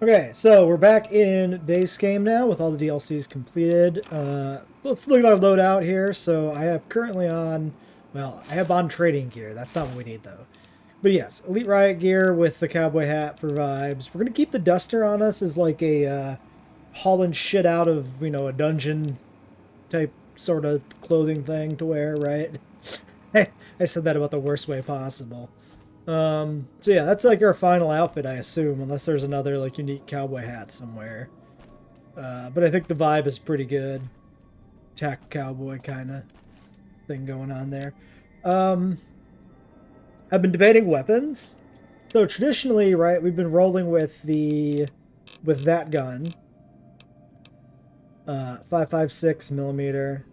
Okay, so we're back in base game now with all the DLCs completed. Let's look at our loadout here. So I have currently on, well, I have on trading gear. That's not what we need though. But yes, Elite Riot gear with the cowboy hat for vibes. We're gonna keep the duster on us as like a hauling shit out of a dungeon type sort of clothing thing to wear, right? I said that about the worst way possible. So yeah, that's like our final outfit, I assume, unless there's another like unique cowboy hat somewhere. But I think the vibe is pretty good. Tech cowboy kind of thing going on there. I've been debating weapons. So traditionally, right, we've been rolling with that gun. 5.56 millimeter.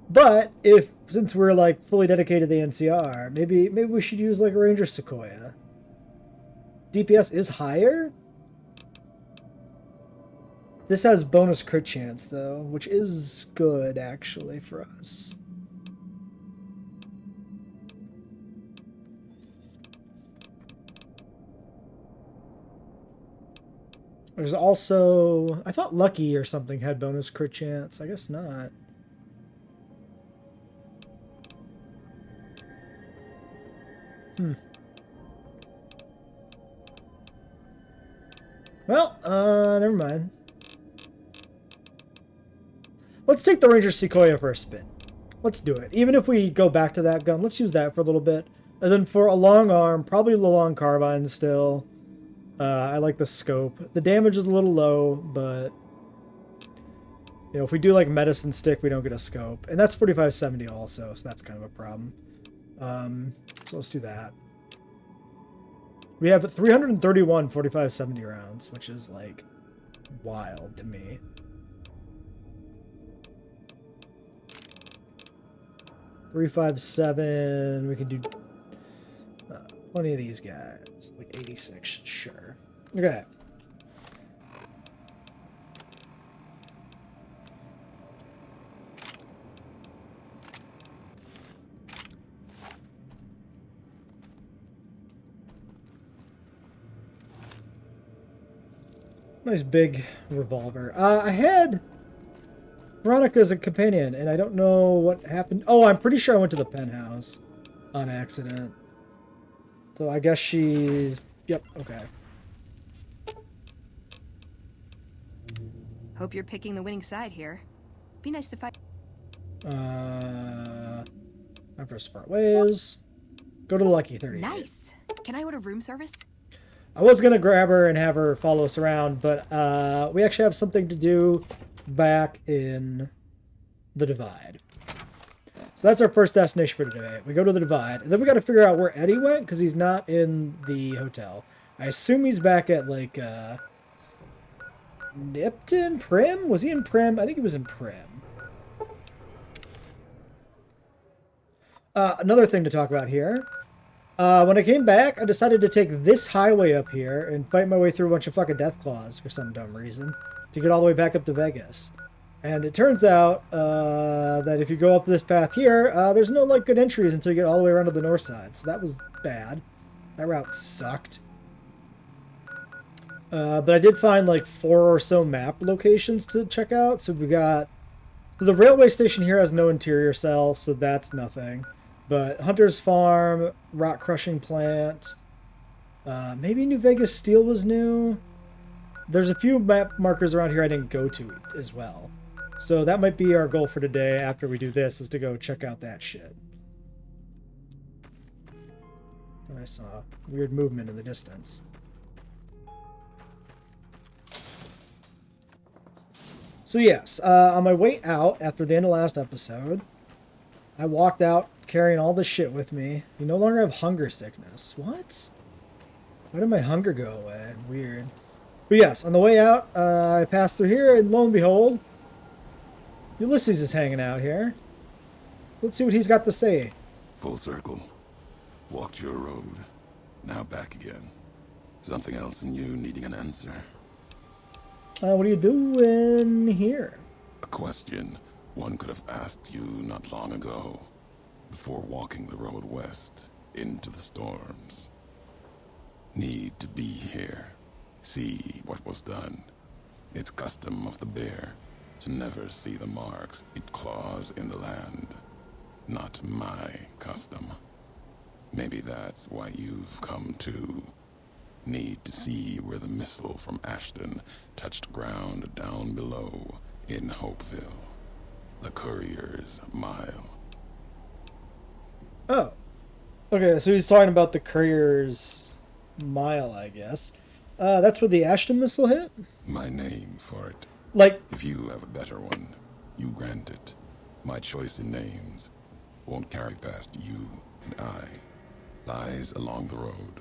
But since we're like fully dedicated to the NCR, maybe we should use like a Ranger Sequoia. DPS is higher. This has bonus crit chance though, which is good actually for us. There's also, I thought Lucky or something had bonus crit chance. I guess not. Well, never mind. Let's take the Ranger Sequoia for a spin. Let's do it. Even if we go back to that gun, let's use that for a little bit. And then for a long arm, probably the long carbine still. I like the scope. The damage is a little low, but if we do like medicine stick, we don't get a scope. And that's 4570 also, so that's kind of a problem. So let's do that. We have 331 4570 rounds, which is like wild to me. .357. We can do plenty of these guys. Like 86, sure. Okay. Nice big revolver. I had Veronica as a companion, and I don't know what happened. Oh, I'm pretty sure I went to the penthouse on accident. So I guess she's... Yep, okay. Hope you're picking the winning side here. Be nice to fight. Time for smart ways. Go to the Lucky 30. Nice. Can I order room service? I was going to grab her and have her follow us around, but we actually have something to do back in the Divide. So that's our first destination for today. We go to the Divide, and then we got to figure out where Eddie went, because he's not in the hotel. I assume he's back at, like, Nipton? Prim? Was he in Prim? I think he was in Prim. Another thing to talk about here. When I came back, I decided to take this highway up here and fight my way through a bunch of fucking Deathclaws for some dumb reason to get all the way back up to Vegas. And it turns out that if you go up this path here, there's no like good entries until you get all the way around to the north side. So that was bad. That route sucked. But I did find like 4 or so map locations to check out. So we got... So the railway station here has no interior cell, so that's nothing. But Hunter's Farm, Rock Crushing Plant, maybe New Vegas Steel was new. There's a few map markers around here I didn't go to as well. So that might be our goal for today after we do this, is to go check out that shit. I saw weird movement in the distance. So yes, on my way out after the end of last episode, I walked out carrying all this shit with me. You no longer have hunger sickness. What? Why did my hunger go away? Weird. But yes, on the way out, I passed through here, and lo and behold, Ulysses is hanging out here. Let's see what he's got to say. Full circle. Walked your road. Now back again. Something else in you needing an answer. What are you doing here? A question one could have asked you not long ago, before walking the road west into the storms. Need to be here. See what was done. It's custom of the bear to never see the marks it claws in the land. Not my custom. Maybe that's why you've come to. Need to see where the missile from Ashton touched ground down below in Hopeville. The Courier's Mile. Oh. Okay, so he's talking about the Courier's Mile, I guess. That's where the Ashton missile hit? My name for it. Like, If you have a better one, you grant it. My choice in names won't carry past you and I. Lies along the road,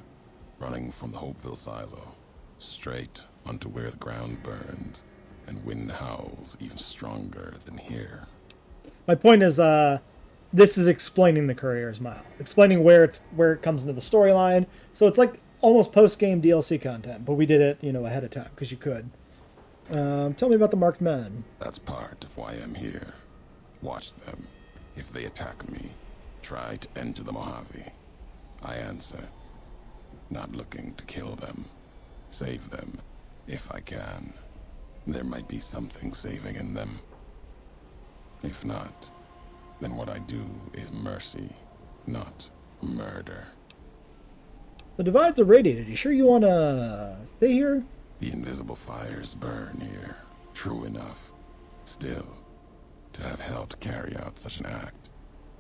running from the Hopeville silo, straight onto where the ground burns and wind howls even stronger than here. my point is, this is explaining the Courier's Mile. Explaining where it comes into the storyline. So it's like almost post-game DLC content, but we did it, ahead of time, because you could. Tell me about the marked men. That's part of why I'm here. Watch them. If they attack me, try to enter the Mojave. I answer. Not looking to kill them. Save them, if I can. There might be something saving in them. If not, then what I do is mercy, not murder. The divides are radiated. You sure you want to stay here? The invisible fires burn here, true enough. Still, to have helped carry out such an act,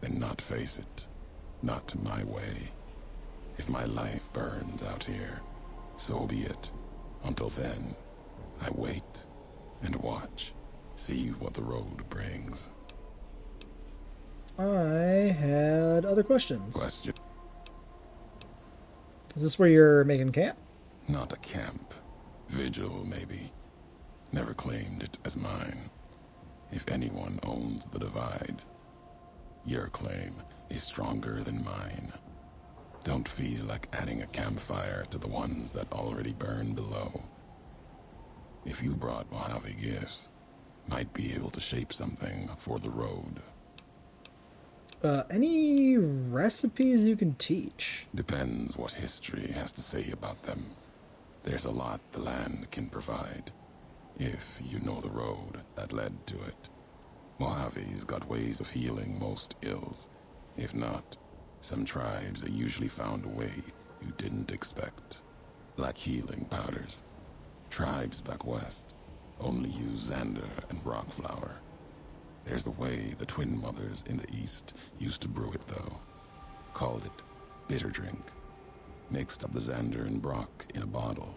then not face it, not my way. If my life burns out here, so be it. Until then, I wait and watch, see what the road brings. I had other questions. Question? Is this where you're making camp? Not a camp. Vigil, maybe. Never claimed it as mine. If anyone owns the divide, your claim is stronger than mine. Don't feel like adding a campfire to the ones that already burn below. If you brought Mojave gifts, might be able to shape something for the road. Any recipes you can teach? Depends what history has to say about them. There's a lot the land can provide, if you know the road that led to it. Mojave's got ways of healing most ills. If not, some tribes are usually found a way you didn't expect. Like healing powders. Tribes back west only use xander and rock flour. There's a way the twin mothers in the east used to brew it though. Called it bitter drink. Mixed up the xander and brock in a bottle.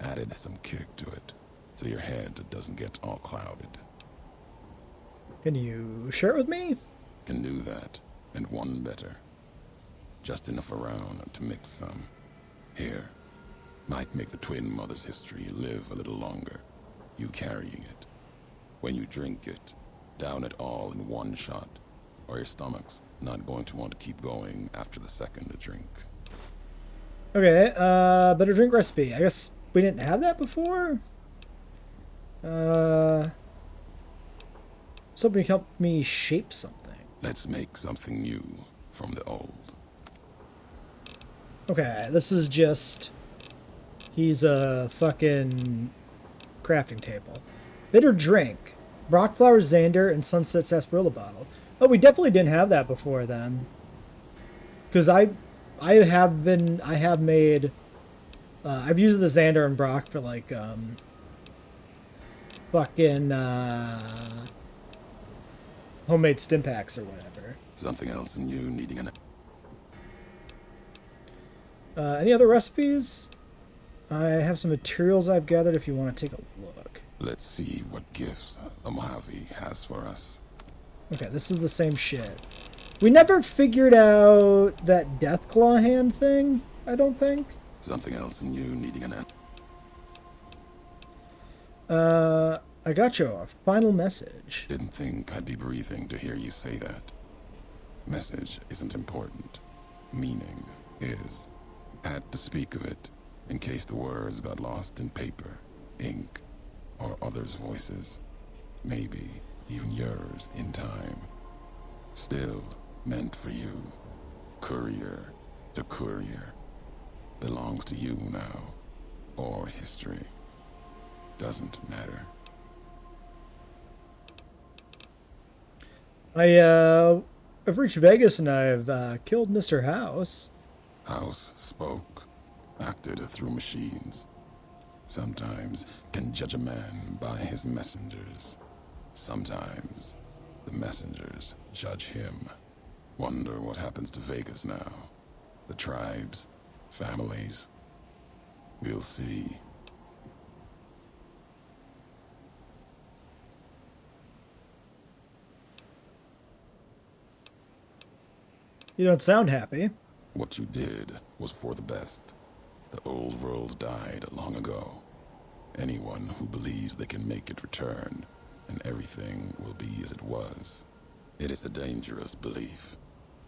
Added some kick to it, so your head doesn't get all clouded. Can you share it with me? Can do that, and one better. Just enough around to mix some. Here. Might make the twin mother's history live a little longer. You carrying it. When you drink it, down it all in one shot, or your stomach's not going to want to keep going after the second drink. Okay, better drink recipe. I guess we didn't have that before? Somebody help me shape something. Let's make something new from the old. Okay, this is just... He's a fucking crafting table. Bitter drink. Brock flower xander and sunset sarsaparilla bottle. Oh, we definitely didn't have that before then. Because I've made... I've used the xander and brock for like, fucking, homemade stim packs or whatever. Something else in you needing an... Any other recipes? I have some materials I've gathered if you want to take a look. Let's see what gifts the Mojave has for us. Okay, this is the same shit. We never figured out that Deathclaw hand thing, I don't think. Something else in you needing an... I got you a final message. Didn't think I'd be breathing to hear you say that. Message isn't important. Meaning is. Had to speak of it, in case the words got lost in paper, ink, or others' voices. Maybe even yours in time. Still meant for you. Courier to courier. Belongs to you now. Or or history. Doesn't matter. I've reached Vegas and I've killed Mr. House. House spoke, acted through machines. Sometimes can judge a man by his messengers. Sometimes the messengers judge him. Wonder what happens to Vegas now. The tribes, families. We'll see. You don't sound happy. What you did was for the best. The old world died long ago. Anyone who believes they can make it return, and everything will be as it was. It is a dangerous belief.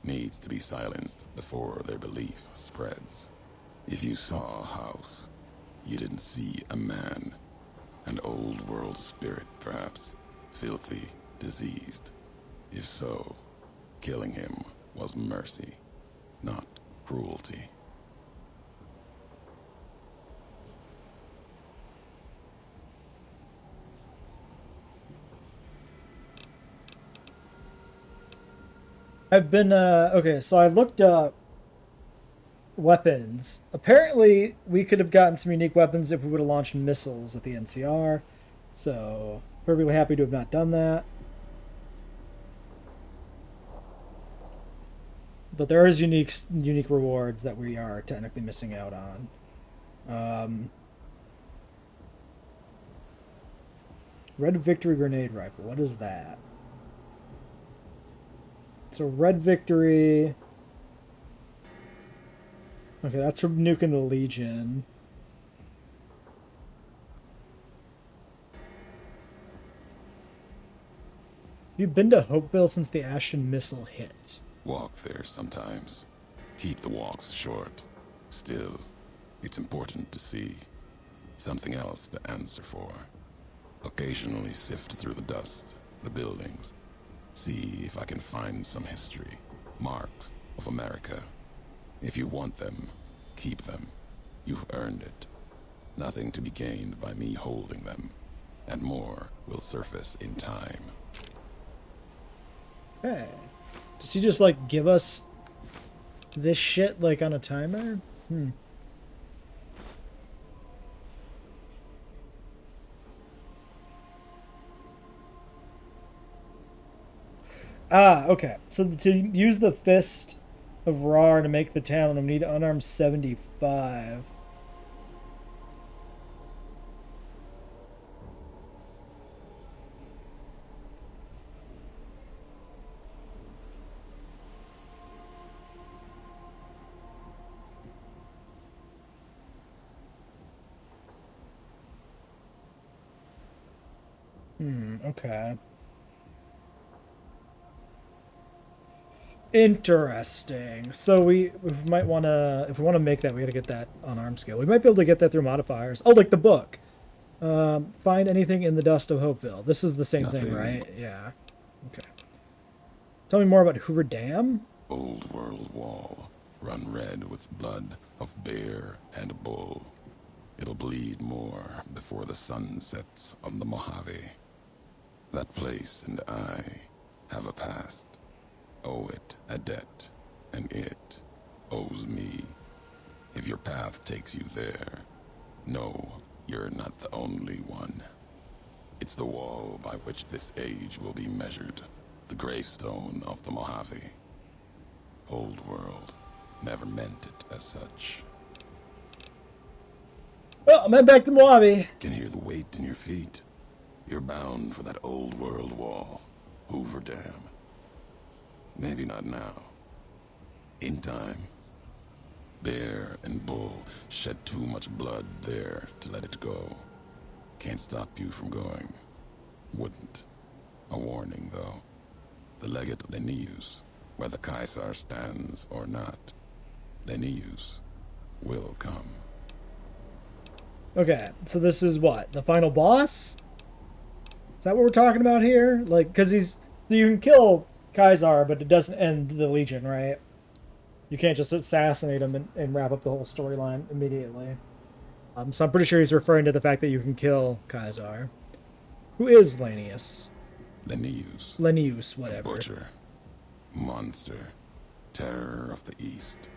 Needs to be silenced before their belief spreads. If you saw a house, you didn't see a man. An old world spirit, perhaps. Filthy, diseased. If so, killing him was mercy, not cruelty. I've been, okay, so I looked up weapons. Apparently, we could have gotten some unique weapons if we would have launched missiles at the NCR. So, perfectly happy to have not done that. But there is unique rewards that we are technically missing out on. Red Victory Grenade Rifle. What is that? So Red Victory. Okay, that's from nuking the Legion. You've been to Hopeville since the Ashton missile hit. Walk there sometimes. Keep the walks short. Still, it's important to see. Something else to answer for. Occasionally sift through the dust, the buildings. See if I can find some history, marks of America. If you want them, keep them. You've earned it. Nothing to be gained by me holding them. And more will surface in time. Hey. Does he just, like, give us this shit, like, on a timer? Ah, okay. So to use the Fist of Rar to make the talent, I need unarmed 75. Okay. Interesting. So we might want to, if we want to make that, we got to get that on arm scale. We might be able to get that through modifiers. Oh, like the book. Find anything in the dust of Hopeville. This is the same thing, right? Yeah. Okay. Tell me more about Hoover Dam. Old world wall, run red with blood of bear and bull. It'll bleed more before the sun sets on the Mojave. That place and I have a past. Owe it a debt, and it owes me. If your path takes you there, know you're not the only one. It's the wall by which this age will be measured, the gravestone of the Mojave. Old world never meant it as such. Well, I'm heading back to the Mojave. Can hear the weight in your feet. You're bound for that old world wall, Hoover Dam. Maybe not now. In time. Bear and bull shed too much blood there to let it go. Can't stop you from going. Wouldn't. A warning, though. The legate Lennius, whether Caesar stands or not, Lennius will come. Okay, so this is what? The final boss? Is that what we're talking about here? Like, because you can kill Caesar, but it doesn't end the Legion, right? You can't just assassinate him and wrap up the whole storyline immediately. So I'm pretty sure he's referring to the fact that you can kill Caesar. Who is Lanius? Lenius, whatever. butcher, monster, terror of the East.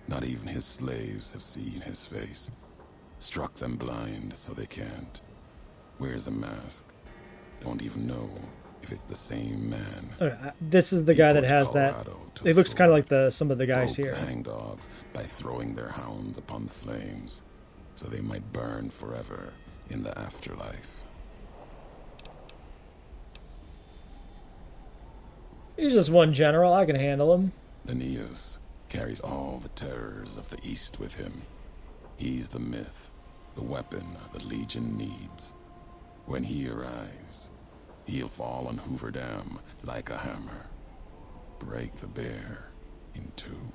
Not even his slaves have seen his face. Struck them blind so they can't. Wears a mask. Don't even know if it's the same man. Okay, this is the guy that has that. It looks kind of like some of the guys here. Hangdogs by throwing their hounds upon the flames, so they might burn forever in the afterlife. He's just one general. I can handle him. Lenius carries all the terrors of the East with him. He's the myth, the weapon the Legion needs. When he arrives, he'll fall on Hoover Dam like a hammer. Break the bear in two.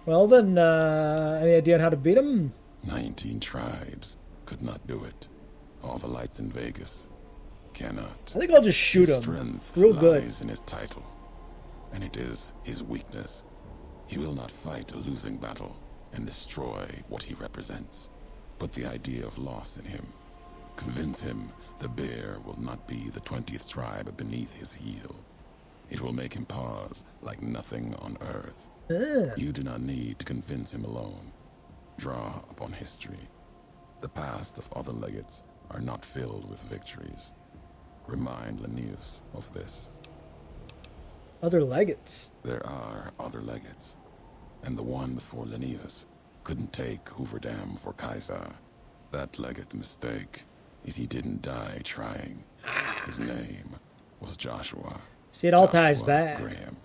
Well then, any idea on how to beat him? 19 tribes could not do it. All the lights in Vegas cannot. I think I'll just shoot His him. strength Real good. lies in his title, and it is his weakness. He will not fight a losing battle and destroy what he represents. Put the idea of loss in him. Convince him the bear will not be the 20th tribe beneath his heel. It will make him pause like nothing on earth. You do not need to convince him alone. Draw upon history. The past of other legates are not filled with victories. Remind Lenius of this. Other legates? There are other legates, and the one before Lenius couldn't take Hoover Dam for Kaiser. That legate's mistake is he didn't die trying. His name was Joshua. See, it all Joshua ties back. Graham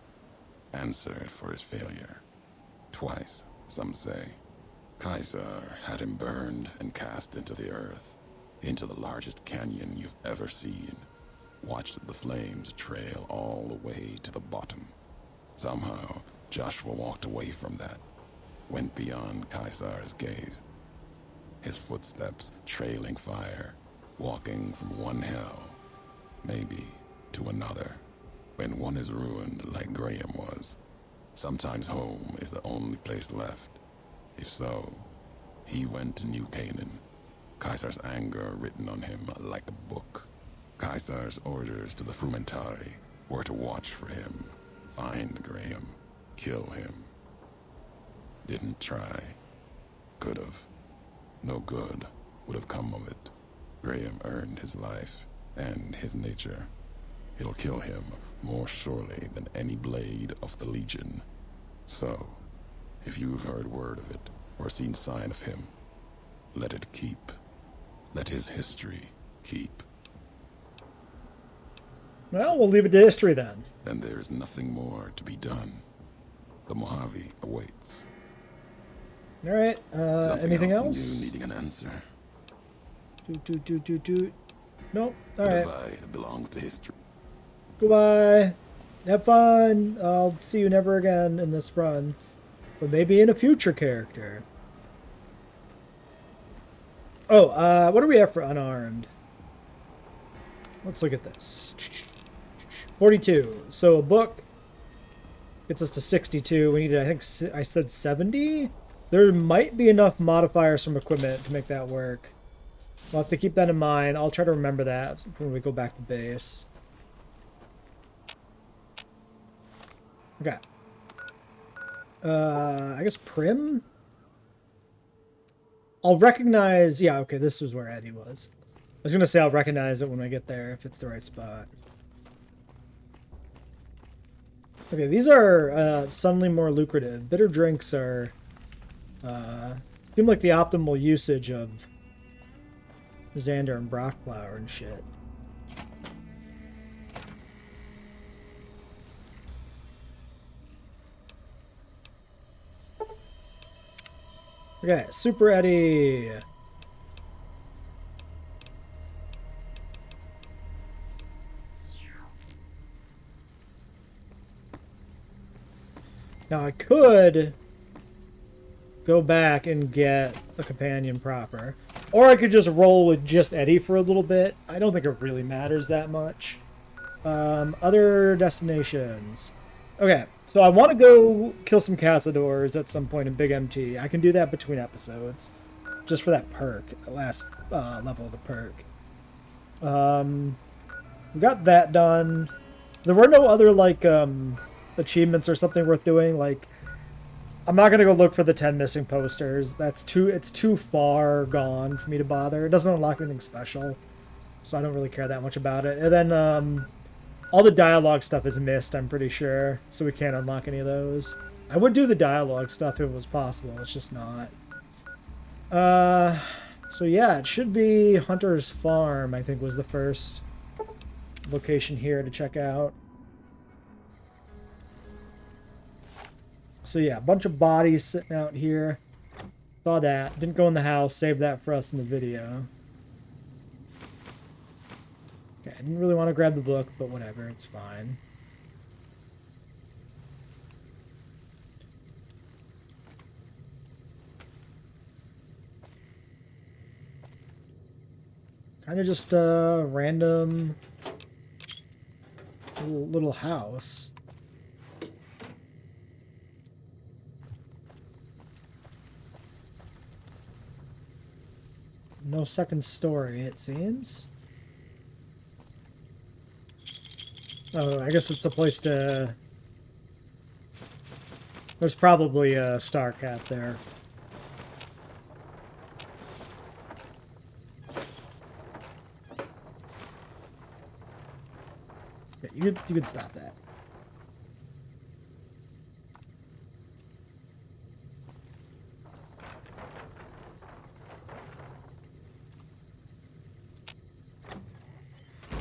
answered for his failure. Twice, some say. Kaiser had him burned and cast into the earth, into the largest canyon you've ever seen. Watched the flames trail all the way to the bottom. Somehow, Joshua walked away from that, went beyond Kaiser's gaze. His footsteps trailing fire, walking from one hell, maybe to another. When one is ruined like Graham was, sometimes home is the only place left. If so, he went to New Canaan, Kaiser's anger written on him like a book. Kaiser's orders to the Frumentari were to watch for him, find Graham, kill him. Didn't try. Could've. No good would have come of it. Graham earned his life and his nature. It'll kill him more surely than any blade of the Legion. So, if you've heard word of it or seen sign of him, let it keep. Let his history keep. Well, we'll leave it to history then. Then there's nothing more to be done. The Mojave awaits. All right. Anything else? You needing an answer? Nope. All The right. divide belongs to history. Goodbye. Have fun. I'll see you never again in this run, but maybe in a future character. Oh, what do we have for unarmed? Let's look at this. 42. So a book gets us to 62. We need, I think I said 70? There might be enough modifiers from equipment to make that work. We'll have to keep that in mind. I'll try to remember that when we go back to base. Okay. I guess Prim? I'll recognize... Yeah, okay, this was where Eddie was. I was going to say I'll recognize it when I get there, if it's the right spot. Okay, these are suddenly more lucrative. Bitter drinks are... seem like the optimal usage of Xander and Brockflower and shit. Okay, Super Eddie. Now I could go back and get a companion proper. Or I could just roll with just Eddie for a little bit. I don't think it really matters that much. Other destinations. Okay, so I want to go kill some Cazadors at some point in Big MT. I can do that between episodes. just for that perk, the last level of the perk. We got that done. There were no other, like, achievements or something worth doing. Like, I'm not gonna go look for the 10 missing posters. It's too far gone for me to bother. It doesn't unlock anything special, so I don't really care that much about it. And then, all the dialogue stuff is missed, I'm pretty sure, so we can't unlock any of those. I would do the dialogue stuff if it was possible, it's just not. So yeah, it should be Hunter's Farm, I think was the first location here to check out. So yeah, a bunch of bodies sitting out here. Saw that. Didn't go in the house. Saved that for us in the video. Okay, I didn't really want to grab the book, but whatever. It's fine. Kind of just a random little house. No second story, it seems. Oh, I guess it's a place to... There's probably a star cat there. Yeah, you could stop that.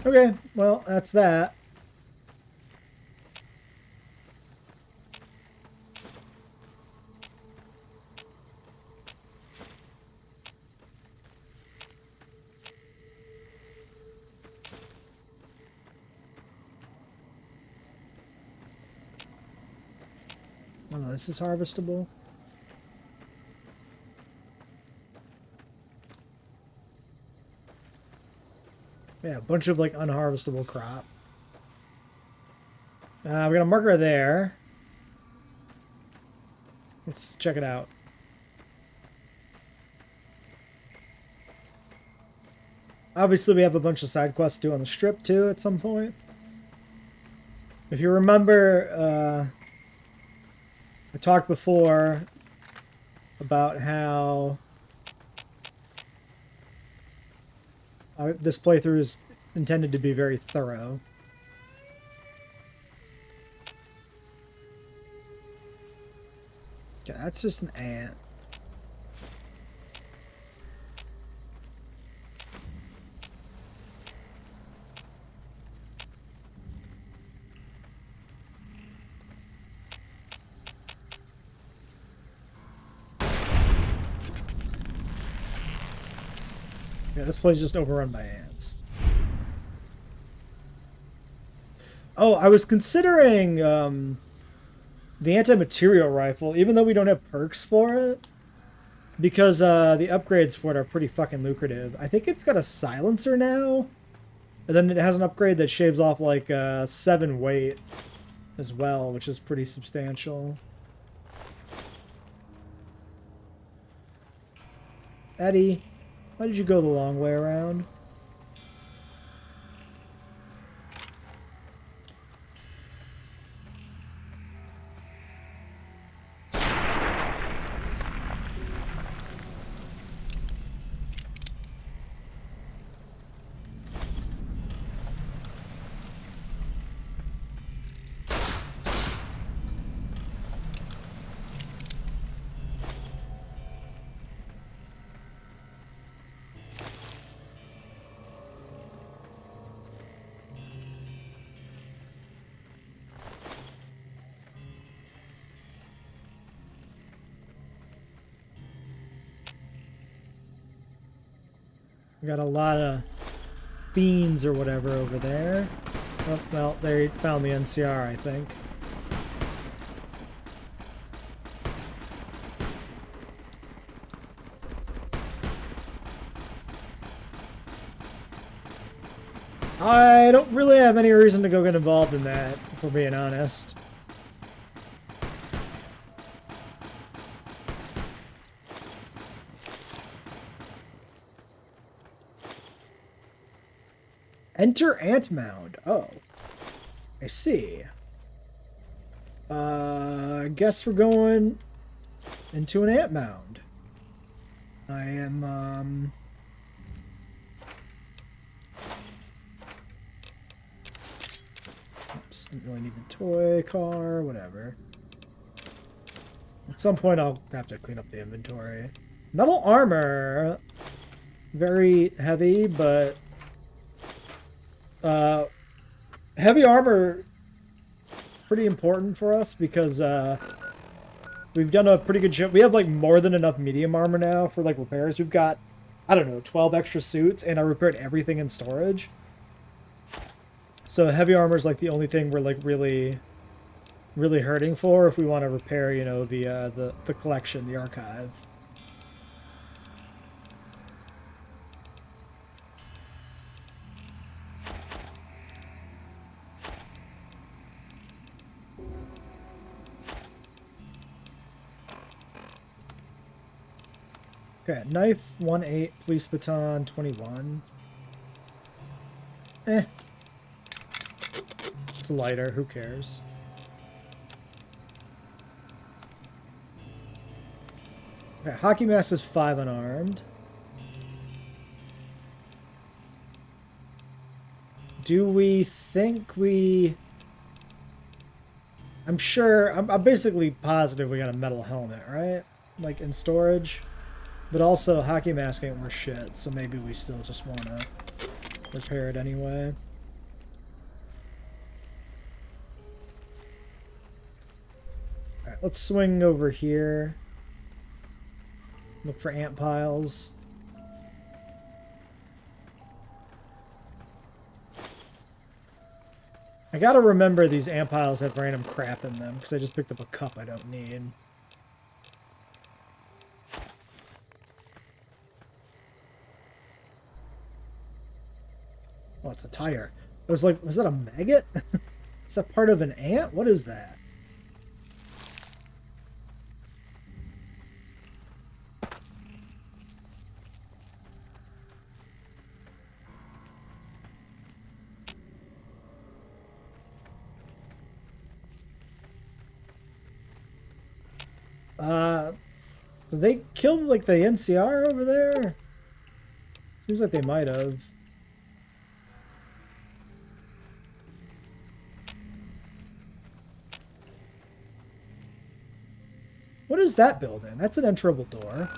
Okay, well, that's that. Oh, this is harvestable. Yeah, a bunch of, like, unharvestable crop. We got a marker there. Let's check it out. Obviously, we have a bunch of side quests to do on the strip, too, at some point. If you remember, I talked before about how this playthrough is intended to be very thorough. Okay, that's just an ant. Yeah, this place is just overrun by ants. Oh, I was considering the anti-material rifle, even though we don't have perks for it, because the upgrades for it are pretty fucking lucrative. I think it's got a silencer now, and then it has an upgrade that shaves off like 7 weight as well, which is pretty substantial. Eddie, why did you go the long way around? We got a lot of fiends or whatever over there. Oh, well, they found the NCR, I think. I don't really have any reason to go get involved in that, if we're being honest. Enter ant mound. Oh. I see. I guess we're going into an ant mound. I am, oops, didn't really need the toy car, whatever. At some point I'll have to clean up the inventory. Metal armor. Very heavy, but heavy armor pretty important for us because we've done a pretty good job. We have like more than enough medium armor now for like repairs. We've got, I don't know, 12 extra suits, and I repaired everything in storage. So heavy armor is like the only thing we're like really hurting for if we want to repair, you know, the collection, the archive. Okay, knife 1-8, police baton 21. Eh. It's a lighter, who cares? Okay, hockey mask is 5 unarmed. Do we think we... I'm basically positive we got a metal helmet, right? Like in storage. But also, hockey mask ain't worth shit, so maybe we still just want to repair it anyway. Alright, let's swing over here. Look for ant piles. I gotta remember these ant piles have random crap in them, because I just picked up a cup I don't need. Oh, it's a tire. I was like, was that a maggot? Is that part of an ant? What is that? Did they kill like the NCR over there? Seems like they might have. What is that building? That's an enterable door.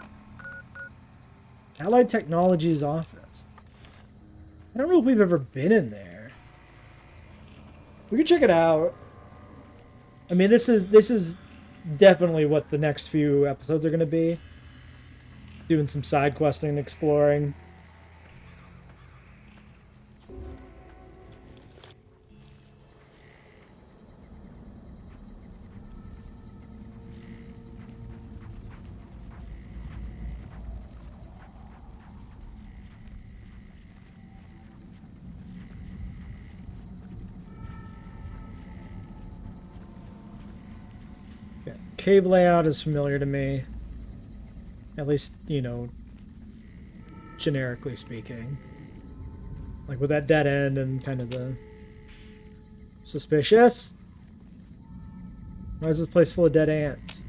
Allied Technologies office. I don't know if we've ever been in there. We can check it out. I mean, this is definitely what the next few episodes are going to be. Doing some side questing and exploring. Cave layout is familiar to me. At least, you know, generically speaking. Like with that dead end and kind of the suspicious. Why is this place full of dead ants?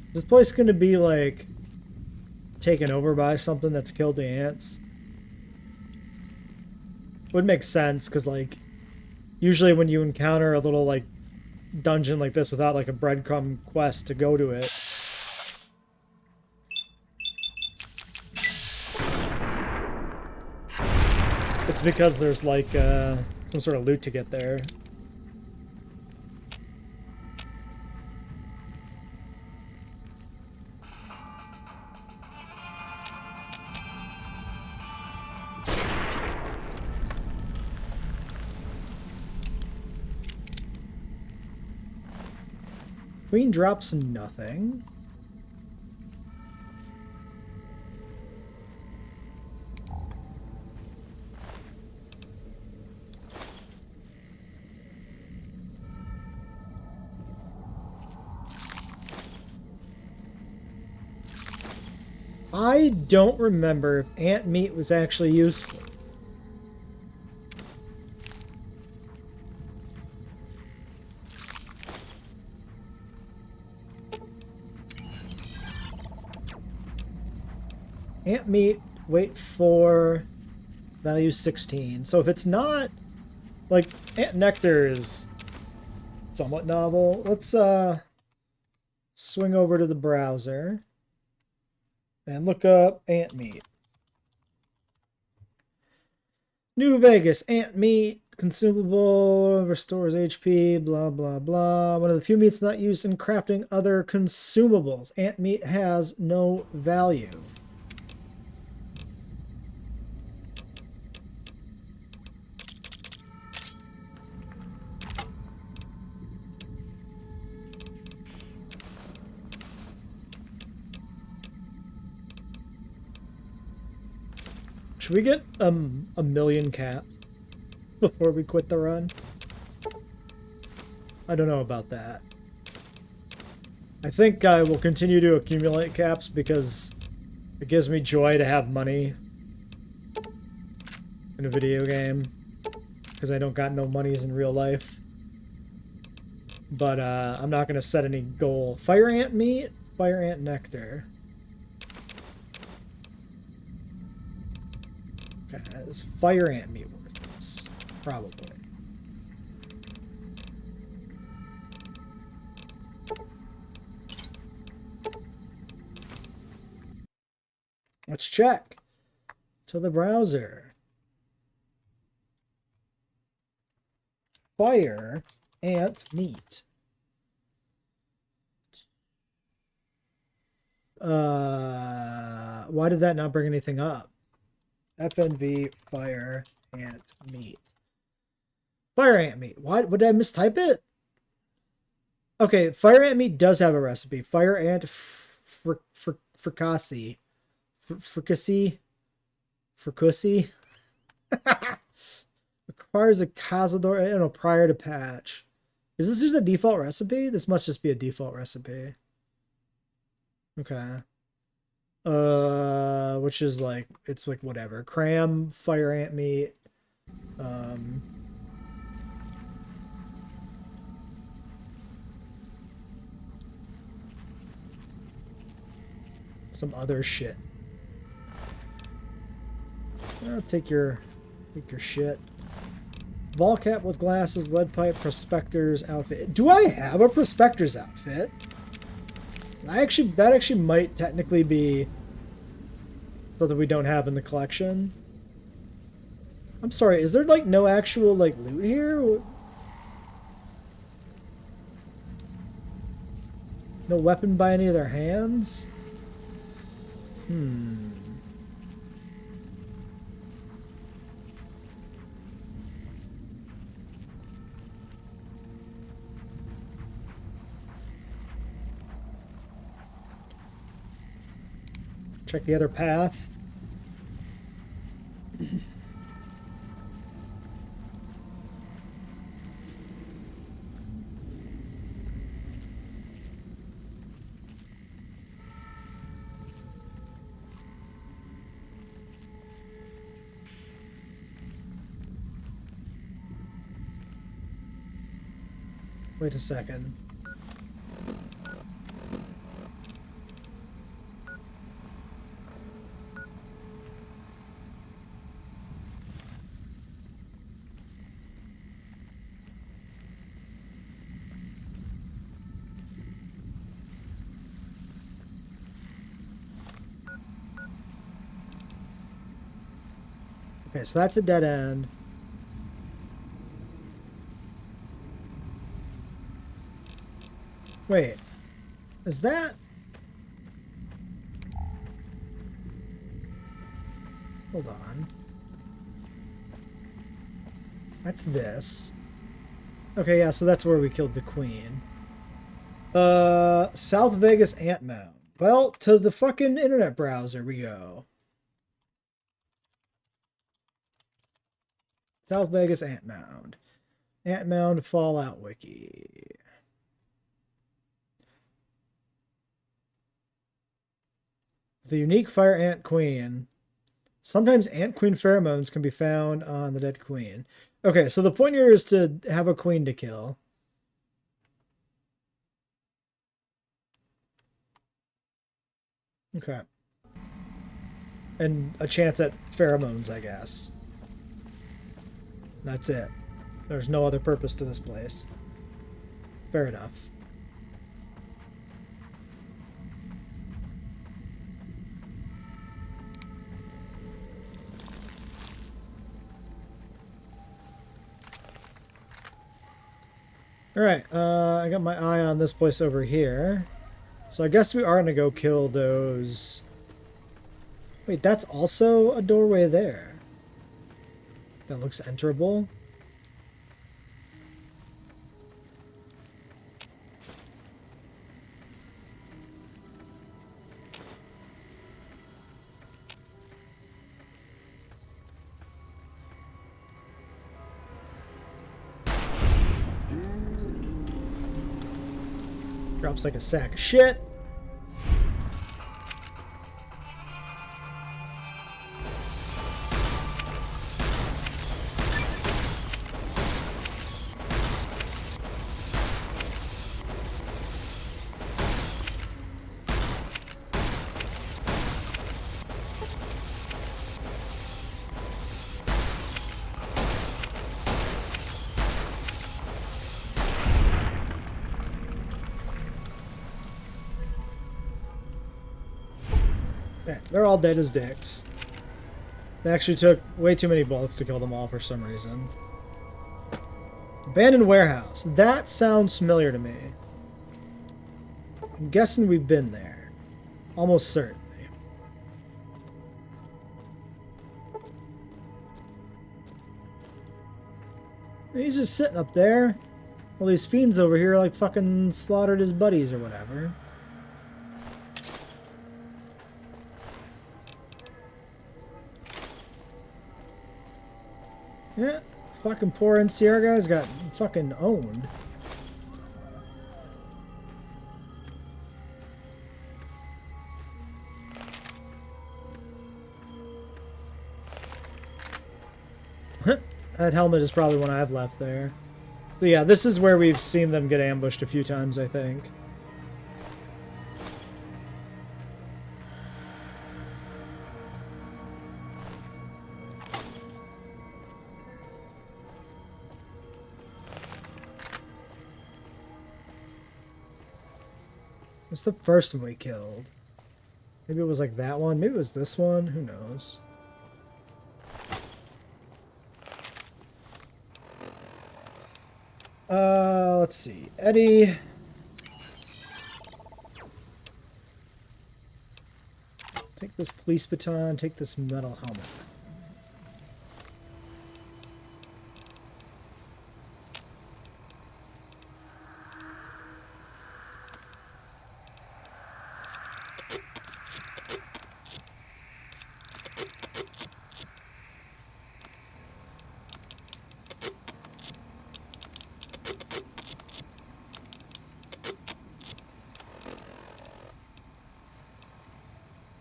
Is this place going to be, like, taken over by something that's killed the ants? Would make sense, because, like, usually when you encounter a little, like, dungeon like this without, like, a breadcrumb quest to go to it, it's because there's, like, some sort of loot to get there. Queen drops nothing. I don't remember if ant meat was actually useful. Ant meat, weight 4, value 16. So if it's not, like, ant nectar is somewhat novel. Let's swing over to the browser and look up ant meat. New Vegas, ant meat, consumable, restores HP, blah, blah, blah. One of the few meats not used in crafting other consumables. Ant meat has no value. Should we get a million caps before we quit the run? I don't know about that. I think I will continue to accumulate caps because it gives me joy to have money in a video game, because I don't got no monies in real life. But I'm not going to set any goal. Fire ant meat, fire ant nectar. Is fire ant meat worthless? Probably. Let's check to the browser. Fire ant meat. Why did that not bring anything up? FNV fire ant meat. Fire ant meat. Why did I mistype it? Okay, fire ant meat does have a recipe. Fire ant fricassee. Fricassee? Fricassee? Requires a cazador prior to patch. Is this just a default recipe? This must just be a default recipe. Okay. Which is like, it's like whatever. Cram, fire ant meat, some other shit. I'll take your shit. Ball cap with glasses, lead pipe, prospector's outfit. Do I have a prospector's outfit? That actually might technically be something we don't have in the collection. I'm sorry, is there like no actual like loot here? No weapon by any of their hands? Check the other path. Wait a second. Okay, so that's a dead end. Wait, is that? Hold on. That's this. Okay, yeah, so that's where we killed the queen. South Vegas Ant Mound. Well, to the fucking internet browser we go. South Vegas Ant Mound. Ant Mound Fallout Wiki. The unique fire ant queen. Sometimes ant queen pheromones can be found on the dead queen. Okay, so the point here is to have a queen to kill. Okay. And a chance at pheromones, I guess. That's it. There's no other purpose to this place. Fair enough. Alright, I got my eye on this place over here. So I guess we are going to go kill those... Wait, that's also a doorway there. That looks enterable. Drops like a sack of shit. Yeah, they're all dead as dicks. It actually took way too many bullets to kill them all for some reason. Abandoned warehouse. That sounds familiar to me. I'm guessing we've been there. Almost certainly. He's just sitting up there. All these fiends over here like fucking slaughtered his buddies or whatever. Yeah, fucking poor NCR guys got fucking owned. That helmet is probably one I have left there. So yeah, this is where we've seen them get ambushed a few times, I think. What's the first one we killed? Maybe it was like that one. Maybe it was this one. Who knows? Let's see. Eddie. Take this police baton. Take this metal helmet.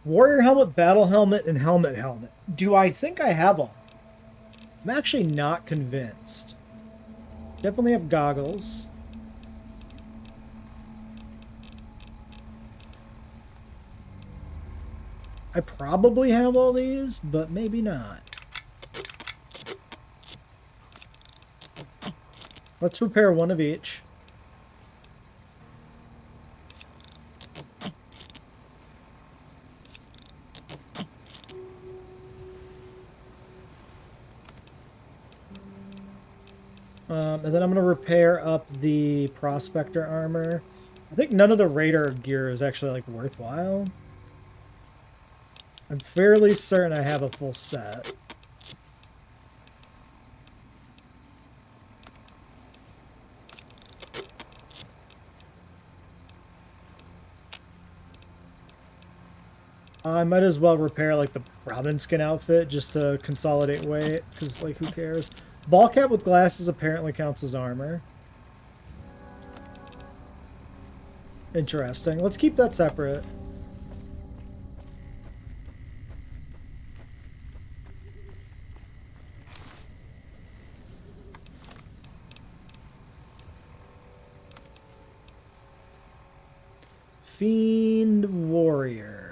Warrior helmet, battle helmet, and helmet. Do I think I have them? I'm actually not convinced. Definitely have goggles. I probably have all these, but maybe not. Let's repair one of each. And then I'm going to repair up the prospector armor. I think none of the raider gear is actually like worthwhile. I'm fairly certain I have a full set. I might as well repair like the Robin skin outfit just to consolidate weight, because like who cares? Ball cap with glasses apparently counts as armor. Interesting. Let's keep that separate. Fiend Warrior.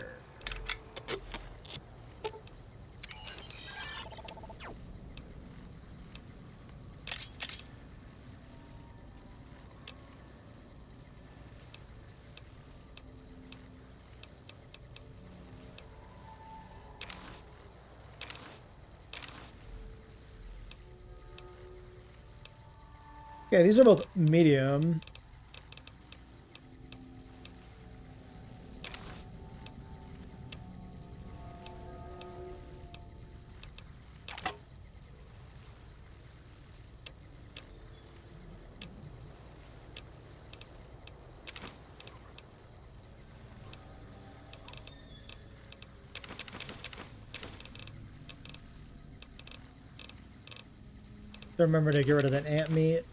Okay, these are both medium. Remember to get rid of that ant meat.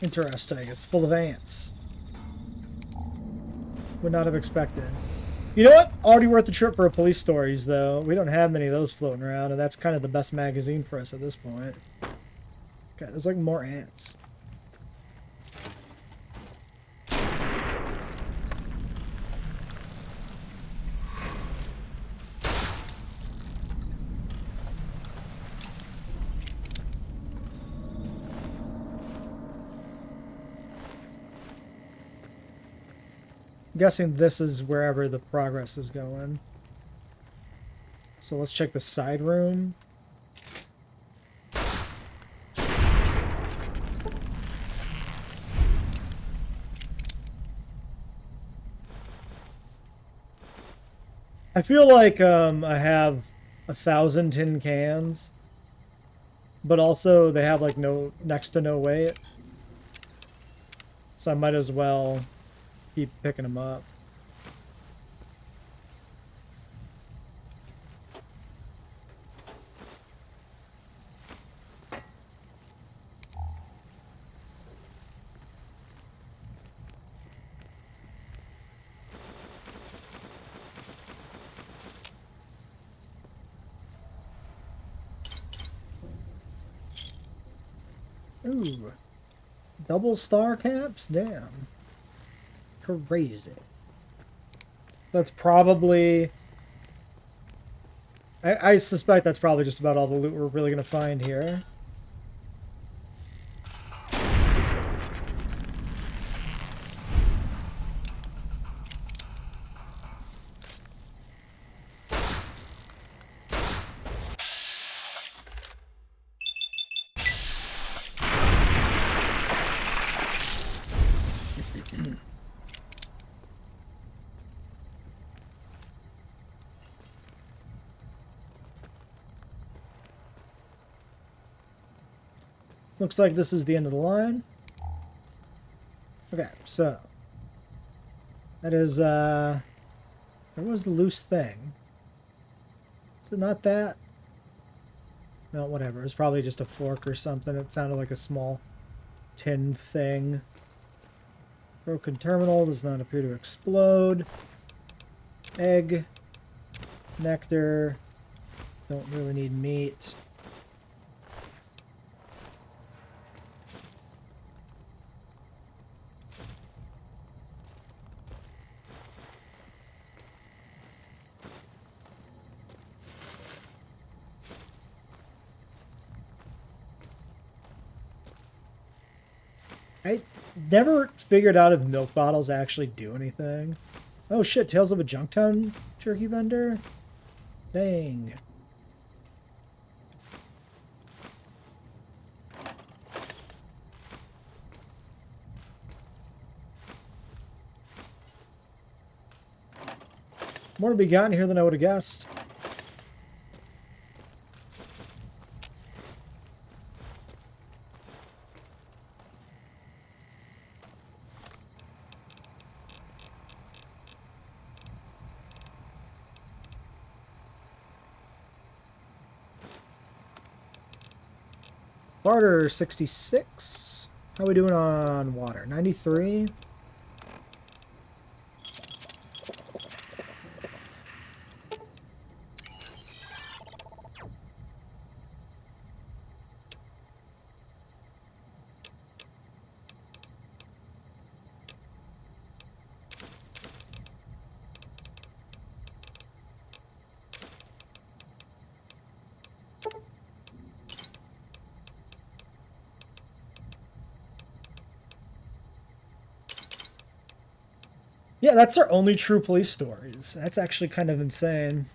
Interesting. It's full of ants. Would not have expected. You know what? Already worth the trip for a police stories, though. We don't have many of those floating around, and that's kind of the best magazine for us at this point. Okay, there's like more ants. I'm guessing this is wherever the progress is going. So let's check the side room. I feel like I have 1,000 tin cans, but also they have like next to no weight, so I might as well keep picking them up. Ooh, double star caps? Damn. Crazy. That's probably... I suspect that's probably just about all the loot we're really going to find here. Looks like this is the end of the line. Okay, so that is there was the loose thing. Is it not that? No, whatever. It's probably just a fork or something. It sounded like a small tin thing. Broken terminal does not appear to explode. Egg. Nectar. Don't really need meat. I never figured out if milk bottles actually do anything. Oh shit, Tales of a Junktown turkey vendor? Dang. More to be gotten here than I would have guessed. Barter 66. How we doing on water? 93. Yeah, that's our only true police stories. That's actually kind of insane.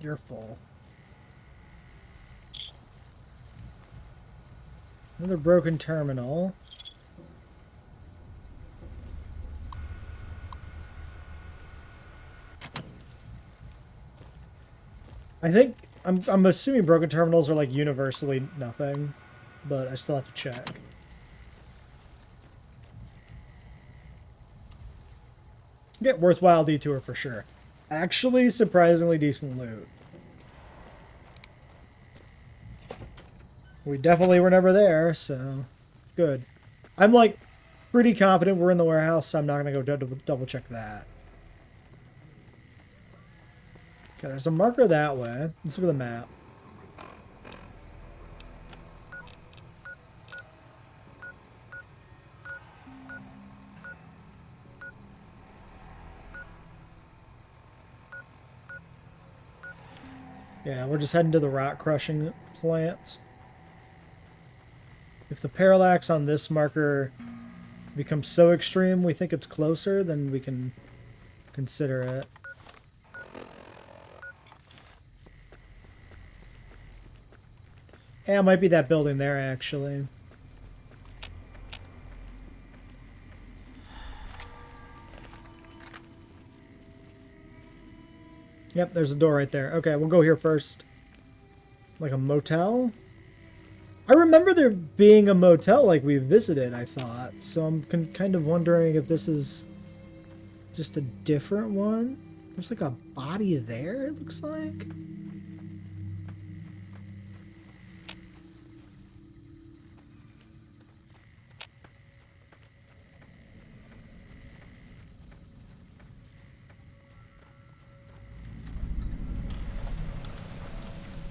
You're full. Another broken terminal. I think I'm assuming broken terminals are like universally nothing, but I still have to check. Get worthwhile detour for sure. Actually, surprisingly decent loot. We definitely were never there, so good. I'm like pretty confident we're in the warehouse, so I'm not gonna go double check that. Okay, there's a marker that way. Let's look at the map. Yeah, we're just heading to the rock crushing plants. If the parallax on this marker becomes so extreme we think it's closer, then we can consider it. Yeah, it might be that building there, actually. Yep, there's a door right there. Okay, we'll go here first. Like a motel? I remember there being a motel like we visited, I thought. So I'm kind of wondering if this is just a different one. There's like a body there, it looks like.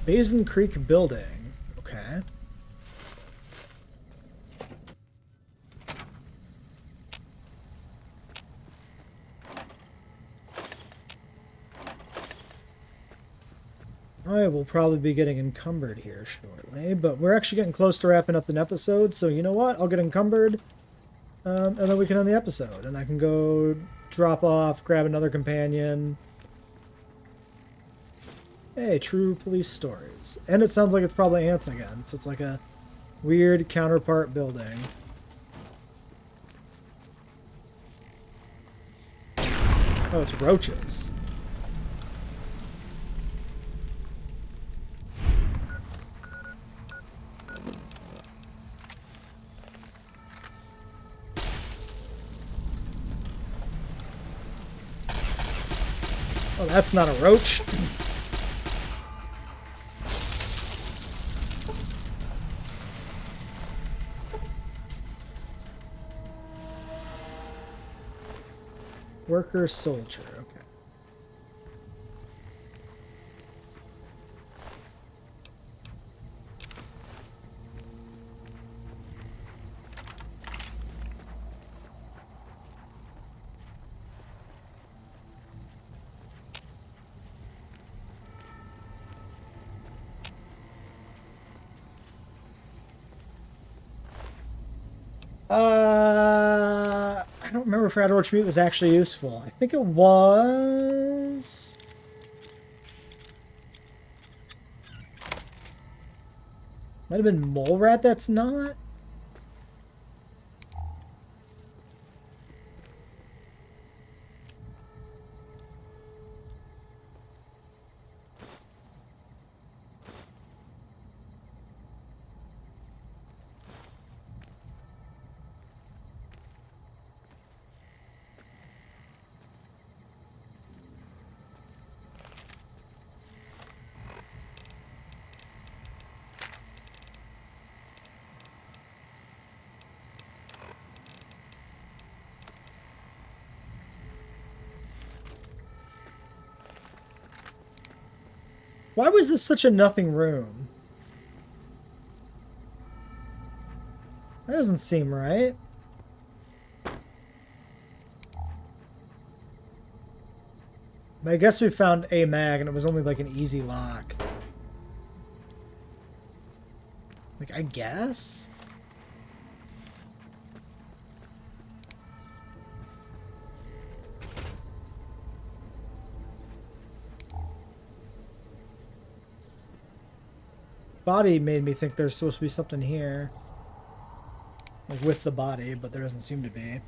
Basin Creek Building. Okay. I will probably be getting encumbered here shortly, but we're actually getting close to wrapping up an episode, so you know what? I'll get encumbered, and then we can end the episode, and I can go drop off, grab another companion. Hey, true police stories. And it sounds like it's probably ants again, so it's like a weird counterpart building. Oh, it's roaches. Oh, that's not a roach. Worker soldier, okay. I don't remember if rat orch meat was actually useful. I think it was. Might have been mole rat that's not. Why was this such a nothing room? That doesn't seem right. But I guess we found a mag and it was only like an easy lock. Like, I guess? Body made me think there's supposed to be something here. Like with the body, but there doesn't seem to be.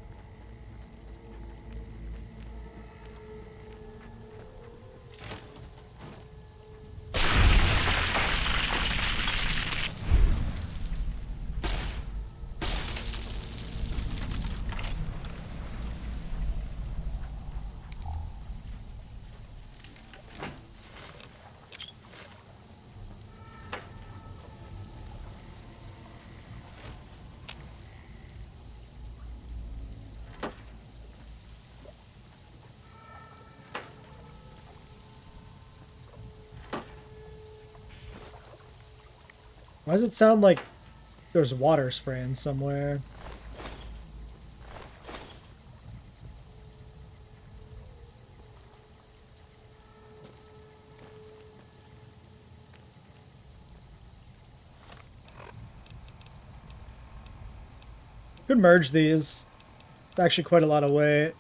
Why does it sound like there's water spraying somewhere? Could merge these. It's actually quite a lot of weight.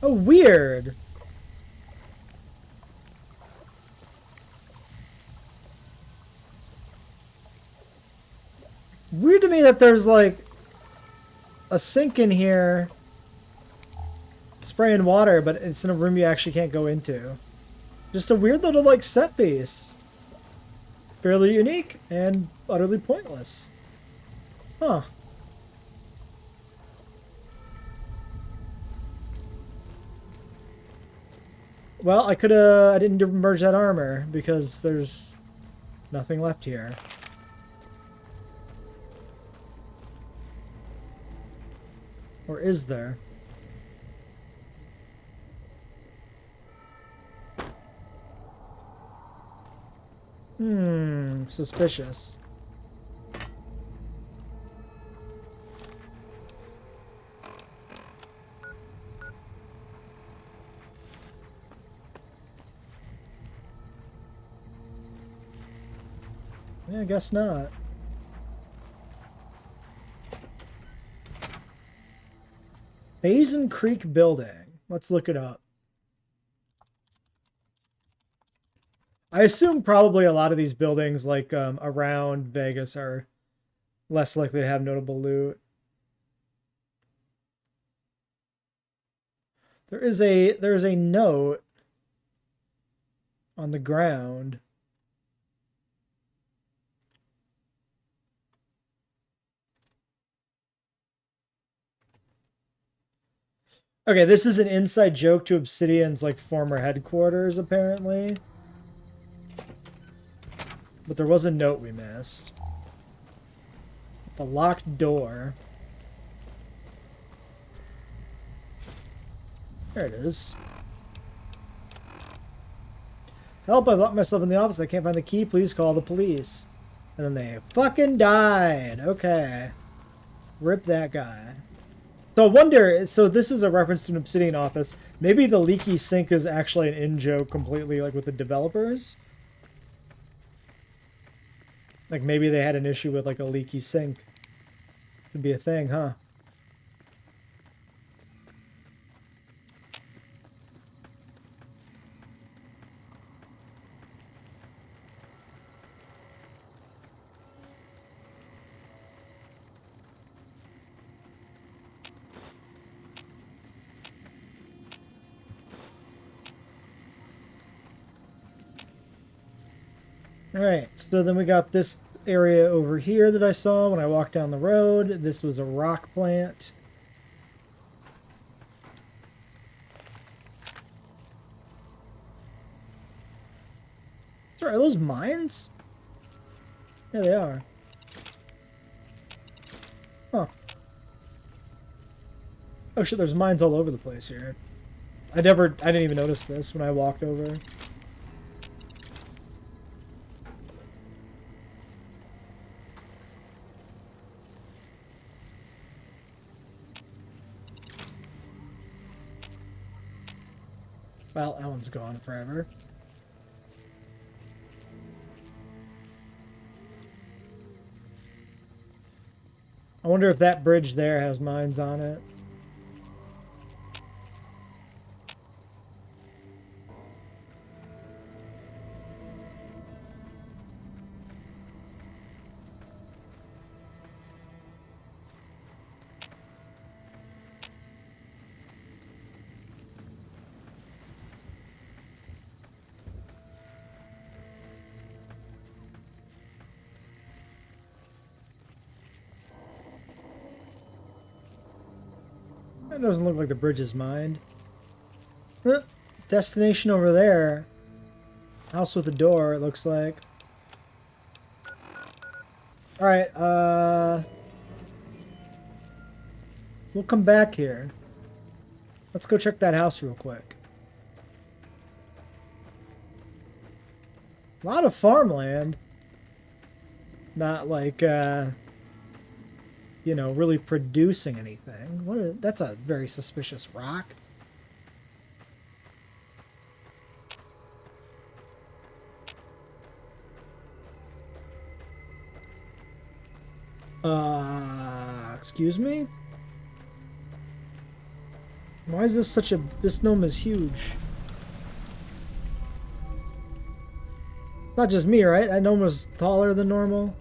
Oh, weird. Weird to me that there's like a sink in here spraying water, but it's in a room you actually can't go into. Just a weird little like set piece. Fairly unique and utterly pointless. Huh. Well, I didn't merge that armor because there's nothing left here. Or is there? Suspicious. Yeah, I guess not. Basin Creek Building. Let's look it up. I assume probably a lot of these buildings, like around Vegas, are less likely to have notable loot. There's a note on the ground. Okay, this is an inside joke to Obsidian's like former headquarters, apparently. But there was a note we missed. The locked door. There it is. Help, I've locked myself in the office. I can't find the key. Please call the police. And then they fucking died. Okay. Rip that guy. So I wonder, so this is a reference to an Obsidian office. Maybe the leaky sink is actually an in-joke completely, like, with the developers. Like, maybe they had an issue with, like, a leaky sink. Could be a thing, huh? Alright, so then we got this area over here that I saw when I walked down the road. This was a rock plant. Sorry, are those mines? Yeah, they are. Huh. Oh shit, there's mines all over the place here. I didn't even notice this when I walked over. Well, that one's gone forever. I wonder if that bridge there has mines on it. That doesn't look like the bridge is mined. Huh. Destination over there. House with a door, it looks like. Alright, we'll come back here. Let's go check that house real quick. A lot of farmland. Not like, you know, really producing anything. That's a very suspicious rock. Excuse me? Why is this this gnome is huge? It's not just me, right? That gnome was taller than normal.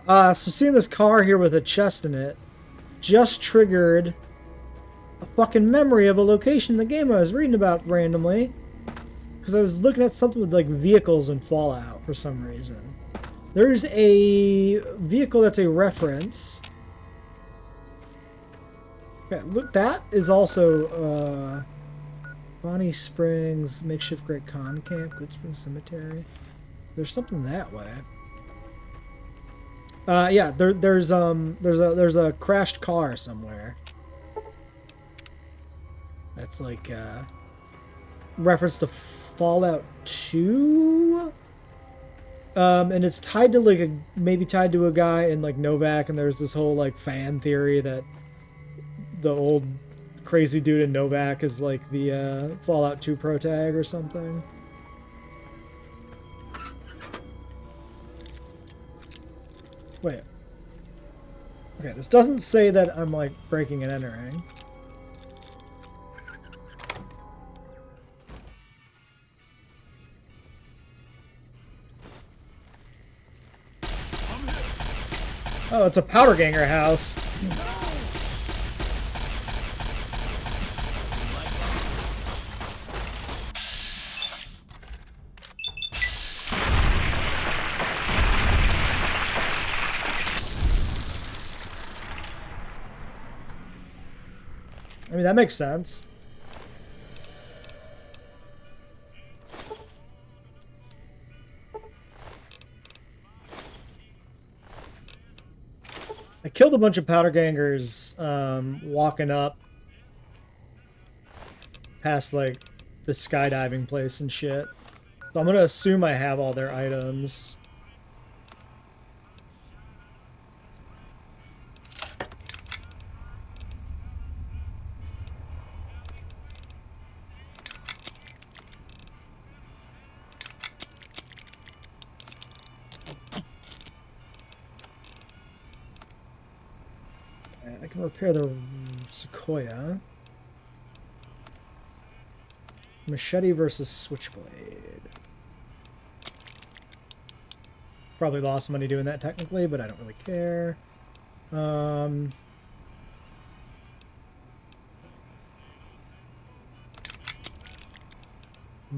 Oh, so seeing this car here with a chest in it just triggered a fucking memory of a location in the game I was reading about randomly. Because I was looking at something with, like, vehicles in Fallout for some reason. There's a vehicle that's a reference. Yeah, look, that is also, Bonnie Springs, Makeshift Great Khan Camp, Good Spring Cemetery. So there's something that way. Yeah, there's a crashed car somewhere. That's like reference to Fallout 2. And it's tied to like maybe tied to a guy in like Novak, and there's this whole like fan theory that the old crazy dude in Novak is like the Fallout 2 protag or something. Wait. Okay, this doesn't say that I'm, like, breaking and entering. Oh, it's a powder ganger house. I mean, that makes sense. I killed a bunch of powder gangers walking up past like the skydiving place and shit. So I'm gonna assume I have all their items. I can repair the Sequoia. Machete versus Switchblade. Probably lost money doing that technically, but I don't really care. I'm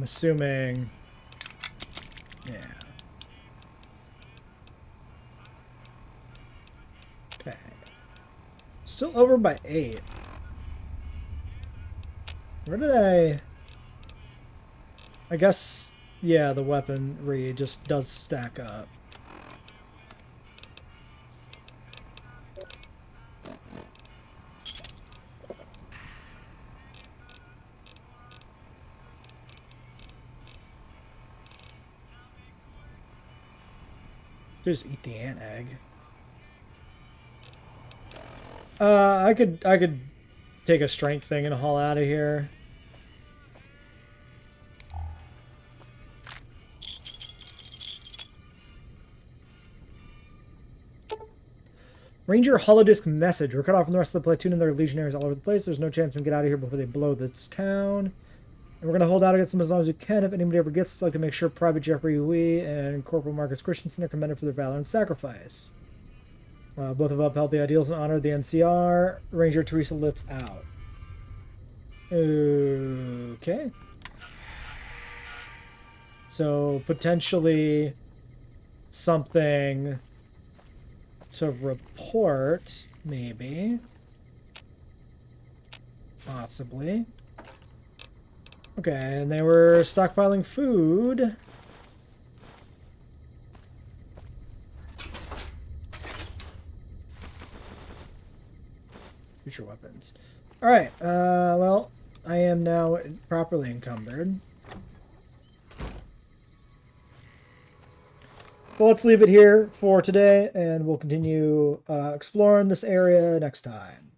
assuming... Yeah. Okay. Still over by 8. Where did I guess, yeah, the weaponry just does stack up. Just eat the ant egg. I could take a strength thing and haul out of here. Ranger holodisc message. We're cut off from the rest of the platoon and there are legionaries all over the place. There's no chance we can get out of here before they blow this town. And we're going to hold out against them as long as we can. If anybody ever gets us, I'd like to make sure Private Jeffrey Wee and Corporal Marcus Christensen are commended for their valor and sacrifice. Both have upheld the ideals and honored the NCR. Ranger Teresa Litz out. Okay. So, potentially something to report, maybe. Possibly. Okay, and they were stockpiling food. Future weapons. Alright, well, I am now properly encumbered. Well, let's leave it here for today, and we'll continue exploring this area next time.